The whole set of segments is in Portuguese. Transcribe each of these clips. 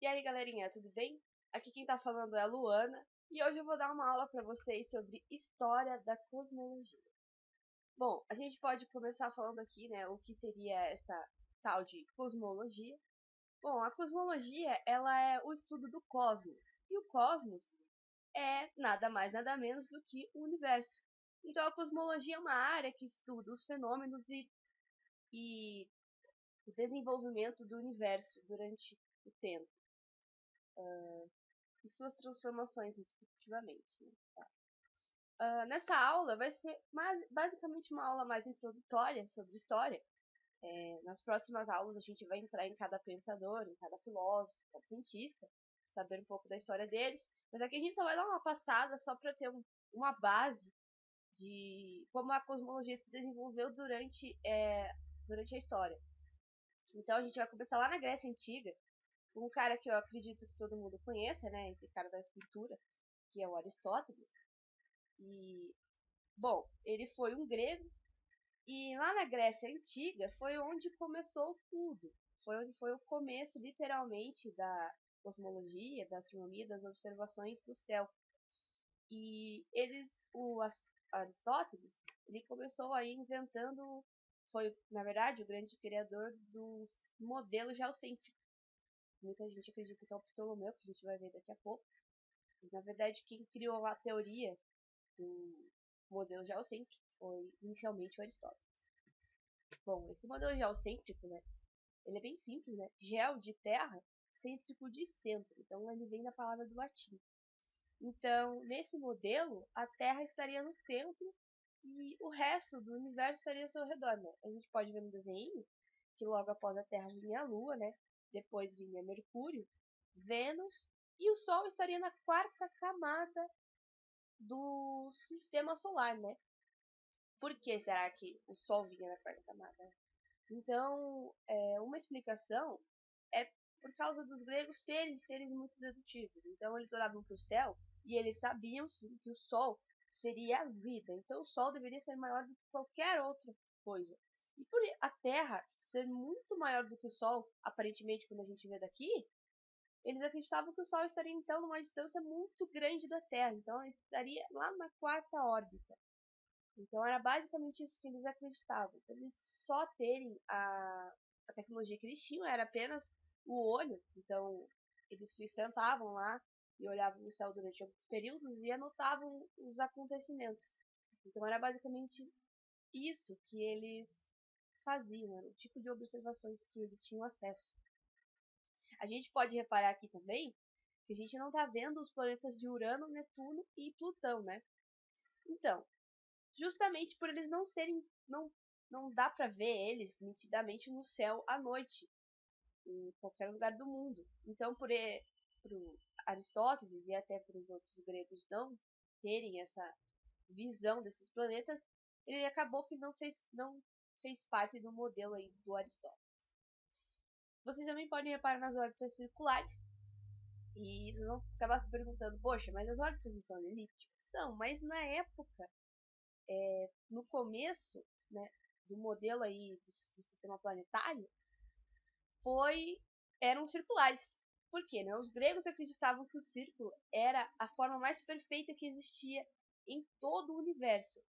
E aí, galerinha, tudo bem? Aqui quem tá falando é a Luana e hoje eu vou dar uma aula para vocês sobre história da cosmologia. Bom, a gente pode começar falando aqui, né, o que seria essa tal de cosmologia. Bom, a cosmologia, ela é o estudo do cosmos. E o cosmos é nada mais, nada menos do que o universo. Então, a cosmologia é uma área que estuda os fenômenos e o desenvolvimento do universo durante o tempo e suas transformações, respectivamente. Né? Nessa aula vai ser basicamente uma aula mais introdutória sobre história. Nas próximas aulas a gente vai entrar em cada pensador, em cada filósofo, cada cientista, saber um pouco da história deles. Mas aqui a gente só vai dar uma passada só para ter uma base de como a cosmologia se desenvolveu durante a história. Então a gente vai começar lá na Grécia Antiga, com um cara que eu acredito que todo mundo conheça, né? Esse cara da escultura, que é o Aristóteles. E, bom, ele foi um grego e lá na Grécia Antiga foi onde começou tudo. Foi onde foi o começo, literalmente, da cosmologia, da astronomia, das observações do céu. E Aristóteles, ele começou aí inventando, foi, na verdade, o grande criador dos modelos geocêntricos. Muita gente acredita que é o Ptolomeu, que a gente vai ver daqui a pouco. Mas, na verdade, quem criou a teoria do modelo geocêntrico foi inicialmente o Aristóteles. Bom, esse modelo geocêntrico, né, ele é bem simples, né? Geo de terra, cêntrico de centro. Então ele vem da palavra do latim. Então, nesse modelo, a Terra estaria no centro e o resto do universo estaria ao seu redor, né? A gente pode ver no desenho que logo após a Terra vinha a Lua, né? Depois vinha Mercúrio, Vênus e o Sol estaria na quarta camada do sistema solar, né? Por que será que o Sol vinha na quarta camada? Então, uma explicação é por causa dos gregos serem seres muito dedutivos. Então, eles olhavam para o céu e eles sabiam sim que o Sol seria a vida. Então, o Sol deveria ser maior do que qualquer outra coisa. E por a Terra ser muito maior do que o Sol, aparentemente, quando a gente vê daqui, eles acreditavam que o Sol estaria então numa distância muito grande da Terra. Então, ele estaria lá na quarta órbita. Então era basicamente isso que eles acreditavam. Eles só terem a tecnologia que eles tinham era apenas o olho. Então eles sentavam lá e olhavam no céu durante alguns períodos e anotavam os acontecimentos. Então era basicamente isso que eles faziam, era o tipo de observações que eles tinham acesso. A gente pode reparar aqui também que a gente não está vendo os planetas de Urano, Netuno e Plutão, né? Então, justamente por eles não serem, não dá para ver eles nitidamente no céu à noite, em qualquer lugar do mundo. Então, pro Aristóteles e até para os outros gregos não terem essa visão desses planetas, ele acabou que não fez parte do modelo aí do Aristóteles. Vocês também podem reparar nas órbitas circulares, e vocês vão acabar se perguntando, poxa, mas as órbitas não são elípticas? São, mas na época no começo, né, do modelo aí do sistema planetário, eram circulares. Por quê? Né? Os gregos acreditavam que o círculo era a forma mais perfeita que existia em todo o universo.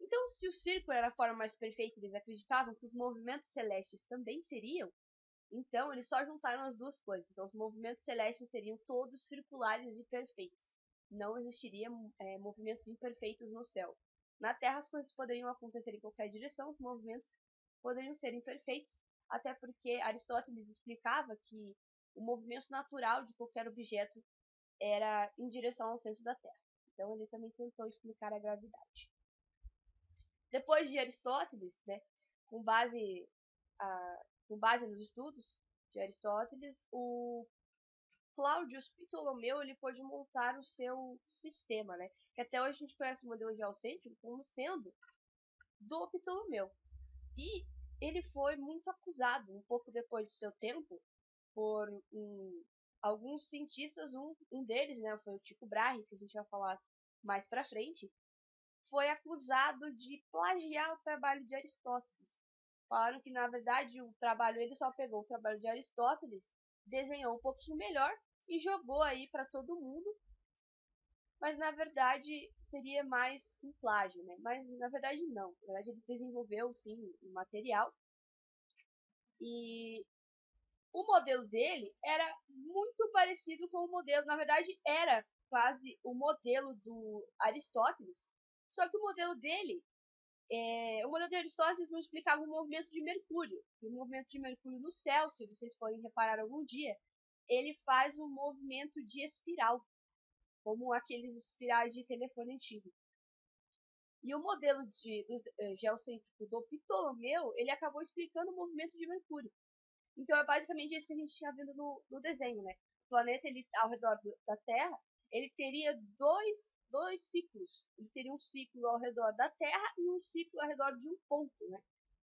Então, se o círculo era a forma mais perfeita, eles acreditavam que os movimentos celestes também seriam. Então, eles só juntaram as duas coisas. Então, os movimentos celestes seriam todos circulares e perfeitos. Não existiriam movimentos imperfeitos no céu. Na Terra, as coisas poderiam acontecer em qualquer direção, os movimentos poderiam ser imperfeitos, até porque Aristóteles explicava que o movimento natural de qualquer objeto era em direção ao centro da Terra. Então, ele também tentou explicar a gravidade. Depois de Aristóteles, né, com base nos estudos de Aristóteles, o Claudius Ptolomeu ele pôde montar o seu sistema, né? Que até hoje a gente conhece o modelo geocêntrico como sendo do Ptolomeu. E ele foi muito acusado, um pouco depois de seu tempo, por alguns cientistas, um deles, né, foi o Tycho Brahe, que a gente vai falar mais pra frente, foi acusado de plagiar o trabalho de Aristóteles. Falaram que, na verdade, ele só pegou o trabalho de Aristóteles, desenhou um pouquinho melhor e jogou aí para todo mundo. Mas na verdade seria mais um plágio, né? Mas na verdade não. Na verdade ele desenvolveu sim o material. E o modelo dele era muito parecido com o modelo, na verdade era quase o modelo do Aristóteles. Só que o modelo dele, o modelo de Aristóteles não explicava o movimento de Mercúrio. E o movimento de Mercúrio no céu, se vocês forem reparar algum dia, ele faz um movimento de espiral, como aqueles espirais de telefone antigo. E o modelo geocêntrico do Ptolomeu, ele acabou explicando o movimento de Mercúrio. Então é basicamente isso que a gente tinha vendo no desenho, né? O planeta, ele, ao redor da Terra, ele teria dois ciclos. Ele teria um ciclo ao redor da Terra e um ciclo ao redor de um ponto, né?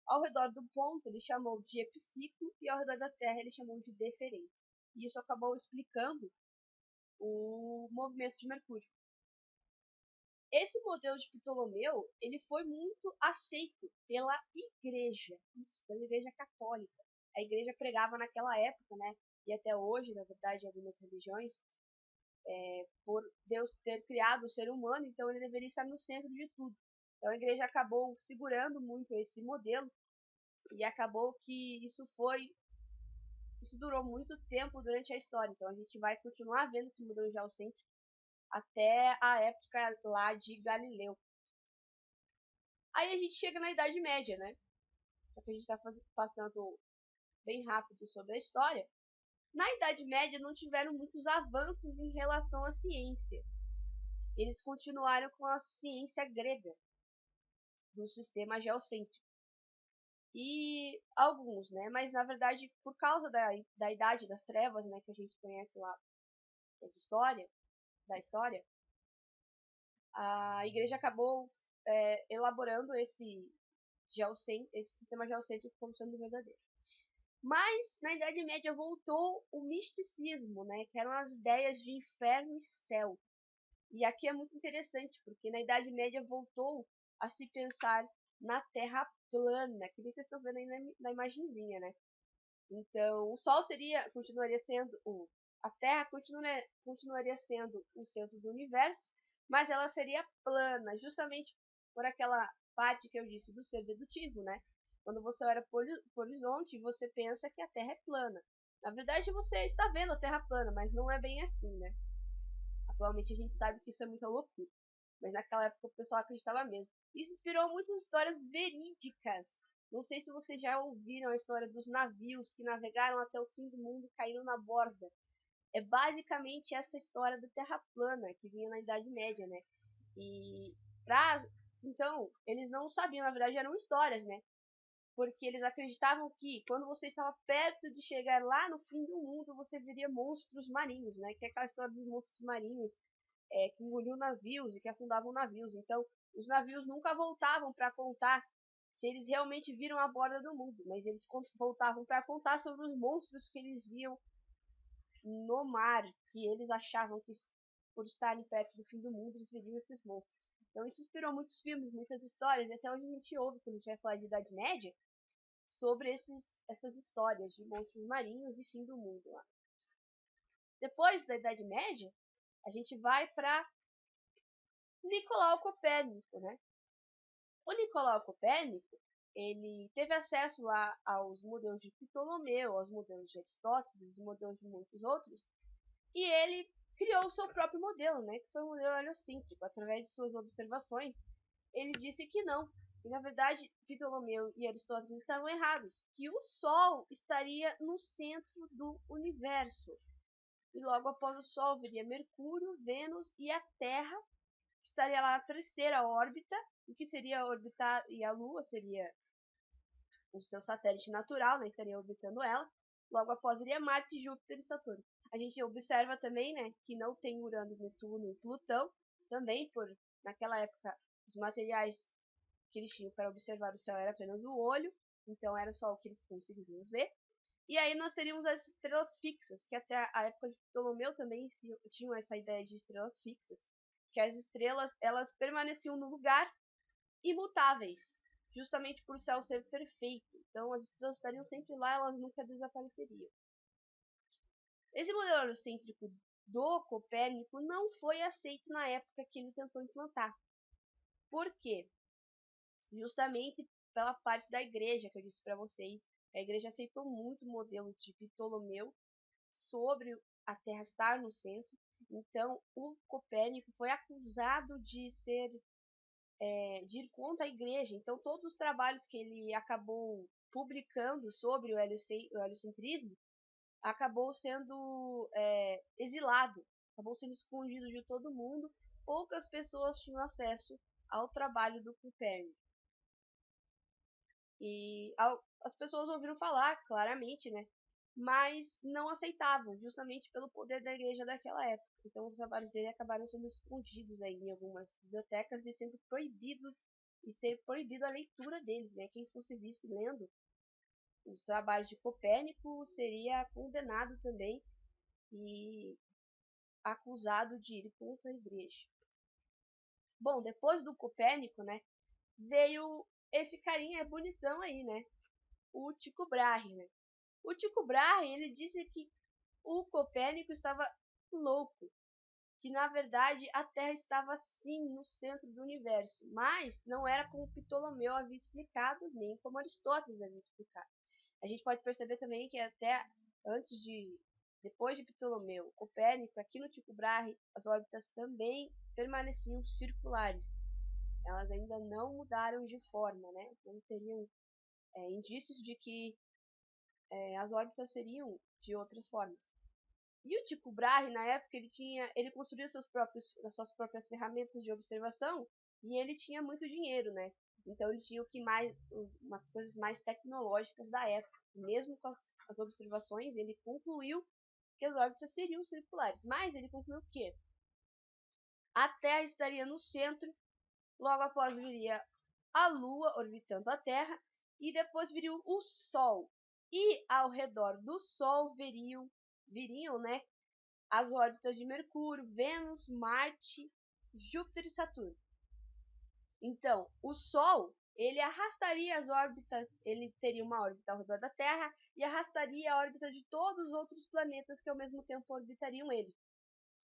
Ao redor do ponto ele chamou de epiciclo e ao redor da Terra ele chamou de deferente. E isso acabou explicando o movimento de Mercúrio. Esse modelo de Ptolomeu, ele foi muito aceito pela igreja, pela igreja católica. A igreja pregava naquela época, né? E até hoje, na verdade, em algumas religiões, por Deus ter criado o ser humano, então ele deveria estar no centro de tudo. Então a igreja acabou segurando muito esse modelo e acabou que isso durou muito tempo durante a história. Então a gente vai continuar vendo esse modelo geocêntrico até a época lá de Galileu. Aí a gente chega na Idade Média, né? Porque a gente está passando bem rápido sobre a história. Na Idade Média não tiveram muitos avanços em relação à ciência. Eles continuaram com a ciência grega do sistema geocêntrico. E alguns, né? Mas na verdade, por causa da Idade das Trevas, né? Que a gente conhece lá da história, a igreja acabou elaborando esse sistema geocêntrico como sendo verdadeiro. Mas na Idade Média voltou o misticismo, né, que eram as ideias de inferno e céu. E aqui é muito interessante, porque na Idade Média voltou a se pensar na Terra plana, que vocês estão vendo aí na imagenzinha, né? Então, o Sol continuaria sendo a Terra continuaria sendo o centro do universo, mas ela seria plana, justamente por aquela parte que eu disse do ser dedutivo, né? Quando você olha para o horizonte, você pensa que a Terra é plana. Na verdade, você está vendo a Terra plana, mas não é bem assim, né? Atualmente a gente sabe que isso é muita loucura, mas naquela época o pessoal acreditava mesmo. Isso inspirou muitas histórias verídicas. Não sei se vocês já ouviram a história dos navios que navegaram até o fim do mundo e caíram na borda. É basicamente essa história da Terra plana que vinha na Idade Média, né? Então, eles não sabiam, na verdade eram histórias, né? Porque eles acreditavam que quando você estava perto de chegar lá no fim do mundo, você veria monstros marinhos, né? Que é aquela história dos monstros marinhos que engoliam navios e que afundavam navios. Então, os navios nunca voltavam para contar se eles realmente viram a borda do mundo, mas eles voltavam para contar sobre os monstros que eles viam no mar, que eles achavam que por estarem perto do fim do mundo, eles veriam esses monstros. Então isso inspirou muitos filmes, muitas histórias, e até hoje a gente ouve, quando a gente vai falar de Idade Média, sobre essas histórias de monstros marinhos e fim do mundo lá. Depois da Idade Média, a gente vai para Nicolau Copérnico, né? O Nicolau Copérnico, ele teve acesso lá aos modelos de Ptolomeu, aos modelos de Aristóteles, aos modelos de muitos outros, e ele criou o seu próprio modelo, né, que foi o modelo heliocêntrico. Através de suas observações, ele disse que não, que na verdade Ptolomeu e Aristóteles estavam errados, que o Sol estaria no centro do universo. E logo após o Sol viria Mercúrio, Vênus e a Terra, que estaria lá na terceira órbita, e que seria orbitar, e a Lua seria o seu satélite natural, né, estaria orbitando ela. Logo após iria Marte, Júpiter e Saturno. A gente observa também, né, que não tem Urano, Netuno e Plutão, também por, naquela época, os materiais que eles tinham para observar o céu era apenas o olho, então era só o que eles conseguiam ver. E aí nós teríamos as estrelas fixas, que até a época de Ptolomeu também tinham essa ideia de estrelas fixas, que as estrelas elas permaneciam no lugar imutáveis, justamente por o céu ser perfeito. Então as estrelas estariam sempre lá, elas nunca desapareceriam. Esse modelo heliocêntrico do Copérnico não foi aceito na época que ele tentou implantar. Por quê? Justamente pela parte da igreja que eu disse para vocês. A igreja aceitou muito o modelo de Ptolomeu sobre a Terra estar no centro. Então, o Copérnico foi acusado de de ir contra a igreja. Então, todos os trabalhos que ele acabou publicando sobre o heliocentrismo acabou sendo exilado, acabou sendo escondido de todo mundo. Poucas pessoas tinham acesso ao trabalho do Copérnico. E as pessoas ouviram falar, claramente, né? Mas não aceitavam, justamente pelo poder da igreja daquela época. Então os trabalhos dele acabaram sendo escondidos aí em algumas bibliotecas e sendo proibidos, e ser proibido a leitura deles, né? Quem fosse visto lendo os trabalhos de Copérnico seria condenado também e acusado de ir contra a igreja. Bom, depois do Copérnico, né, veio esse carinha bonitão aí, né? O Tycho Brahe, né? O Tycho Brahe, ele disse que o Copérnico estava louco, que na verdade a Terra estava sim no centro do universo, mas não era como Ptolomeu havia explicado, nem como Aristóteles havia explicado. A gente pode perceber também que até depois de Ptolomeu, Copérnico, aqui no Tycho Brahe, as órbitas também permaneciam circulares. Elas ainda não mudaram de forma, né? Não teriam indícios de que as órbitas seriam de outras formas. E o Tycho Brahe, na época, ele construiu as suas próprias ferramentas de observação e ele tinha muito dinheiro, né? Então ele tinha umas coisas mais tecnológicas da época. Mesmo com as observações, ele concluiu que as órbitas seriam circulares. Mas ele concluiu que a Terra estaria no centro, logo após viria a Lua orbitando a Terra e depois viria o Sol. E ao redor do Sol viriam, né, as órbitas de Mercúrio, Vênus, Marte, Júpiter e Saturno. Então, o Sol, ele arrastaria as órbitas, ele teria uma órbita ao redor da Terra e arrastaria a órbita de todos os outros planetas que ao mesmo tempo orbitariam ele.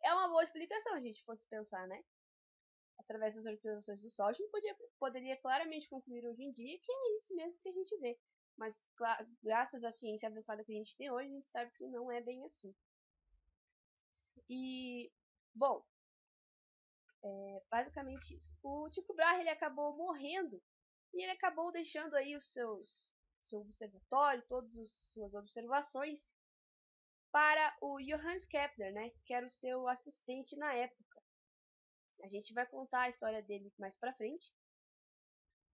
É uma boa explicação, se a gente fosse pensar, né? Através das observações do Sol, a gente poderia claramente concluir hoje em dia que é isso mesmo que a gente vê. Mas, graças à ciência avançada que a gente tem hoje, a gente sabe que não é bem assim. E, bom, basicamente isso. O Tycho Brahe, ele acabou morrendo e ele acabou deixando aí seu observatório, todas as suas observações para o Johannes Kepler, né, que era o seu assistente na época. A gente vai contar a história dele mais pra frente,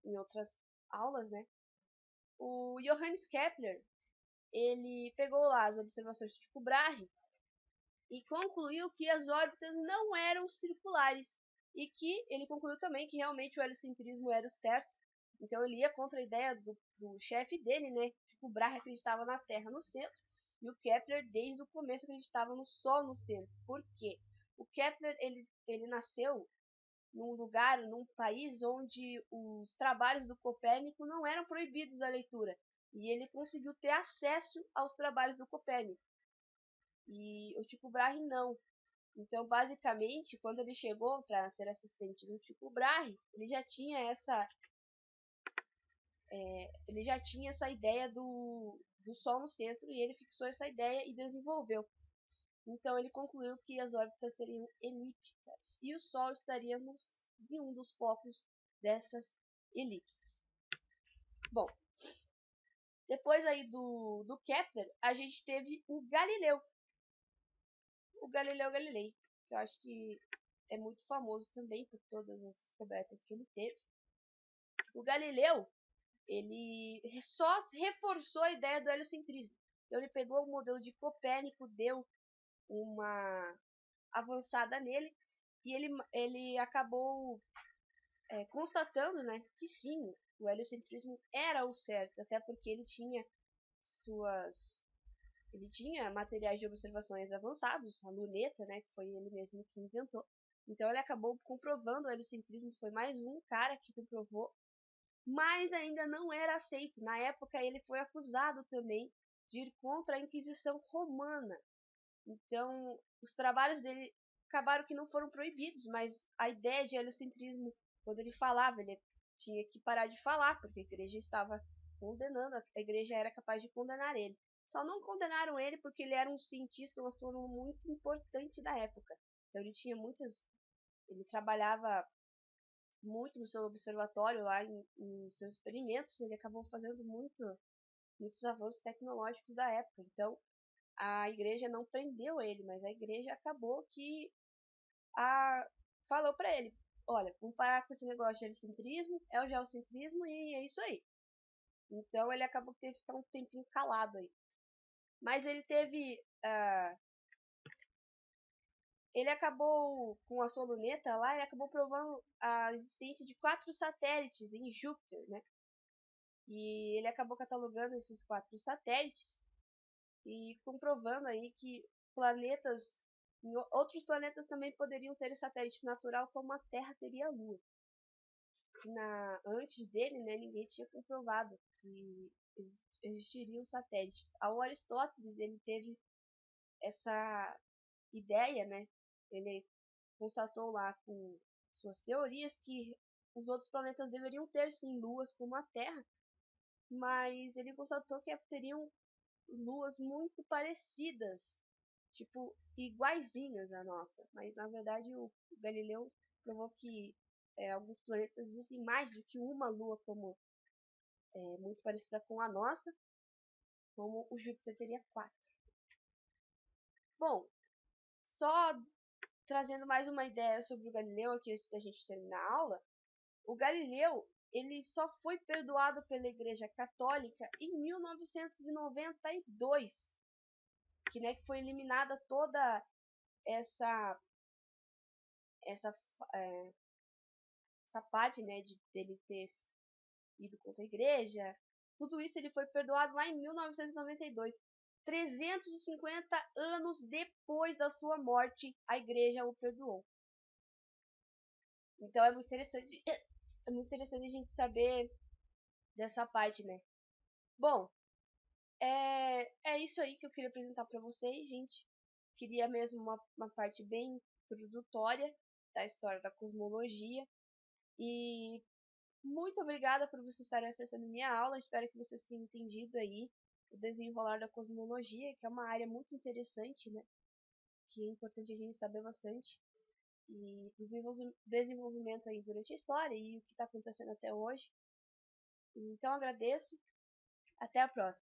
em outras aulas, né? O Johannes Kepler, ele pegou lá as observações do Tycho Brahe e concluiu que as órbitas não eram circulares e que ele concluiu também que realmente o heliocentrismo era o certo. Então ele ia contra a ideia do chefe dele, né? Tycho Brahe acreditava na Terra no centro e o Kepler desde o começo acreditava no Sol no centro. Por quê? O Kepler ele nasceu num país onde os trabalhos do Copérnico não eram proibidos à leitura. E ele conseguiu ter acesso aos trabalhos do Copérnico. E o Tycho Brahe não. Então, basicamente, quando ele chegou para ser assistente do Tycho Brahe, ele já tinha essa ideia do Sol no centro e ele fixou essa ideia e desenvolveu. Então ele concluiu que as órbitas seriam elípticas e o Sol estaria em um dos focos dessas elipses. Bom, depois aí do Kepler, a gente teve o Galileu. O Galileu Galilei, que eu acho que é muito famoso também por todas as descobertas que ele teve. O Galileu, ele só reforçou a ideia do heliocentrismo. Então ele pegou o modelo de Copérnico, deu uma avançada nele e ele acabou constatando, né, que sim, o heliocentrismo era o certo, até porque ele tinha materiais de observações avançados, a luneta, né, que foi ele mesmo que inventou. Então ele acabou comprovando o heliocentrismo, foi mais um cara que comprovou, mas ainda não era aceito. Na época ele foi acusado também de ir contra a Inquisição Romana. Então, os trabalhos dele acabaram que não foram proibidos, mas a ideia de heliocentrismo, quando ele falava, ele tinha que parar de falar, porque a igreja estava condenando, a igreja era capaz de condenar ele. Só não condenaram ele porque ele era um cientista, um astrônomo muito importante da época. Então ele trabalhava muito no seu observatório lá em seus experimentos, ele acabou fazendo muitos avanços tecnológicos da época. Então, a igreja não prendeu ele, mas a igreja acabou que falou para ele, olha, vamos parar com esse negócio de heliocentrismo, é o geocentrismo e é isso aí. Então ele acabou que teve que ficar um tempinho calado aí. Mas ele acabou com a sua luneta lá, ele acabou provando a existência de 4 satélites em Júpiter, né? E ele acabou catalogando esses 4 satélites e comprovando aí que outros planetas também poderiam ter satélite natural, como a Terra teria a Lua. Antes dele, né, ninguém tinha comprovado que existiriam satélites. Ao Aristóteles, ele teve essa ideia, né? Ele constatou lá com suas teorias que os outros planetas deveriam ter sim luas como a Terra, mas ele constatou que teriam luas muito parecidas, tipo iguaizinhas à nossa. Mas na verdade o Galileu provou que alguns planetas existem mais do que uma lua como muito parecida com a nossa, como o Júpiter teria 4. Bom, só trazendo mais uma ideia sobre o Galileu aqui antes da gente terminar a aula, o Galileu ele só foi perdoado pela Igreja Católica em 1992, que, né, que foi eliminada toda essa essa essa parte, né, de dele ter ido contra a igreja. Tudo isso ele foi perdoado lá em 1992. 350 anos depois da sua morte, a igreja o perdoou. Então é muito interessante a gente saber dessa parte, né? Bom, é isso aí que eu queria apresentar para vocês, gente. Queria mesmo uma parte bem introdutória da história da cosmologia. E muito obrigada por vocês estarem acessando minha aula. Espero que vocês tenham entendido aí o desenrolar da cosmologia, que é uma área muito interessante, né? Que é importante a gente saber bastante. E desenvolvimento aí durante a história e o que está acontecendo até hoje. Então agradeço. Até a próxima.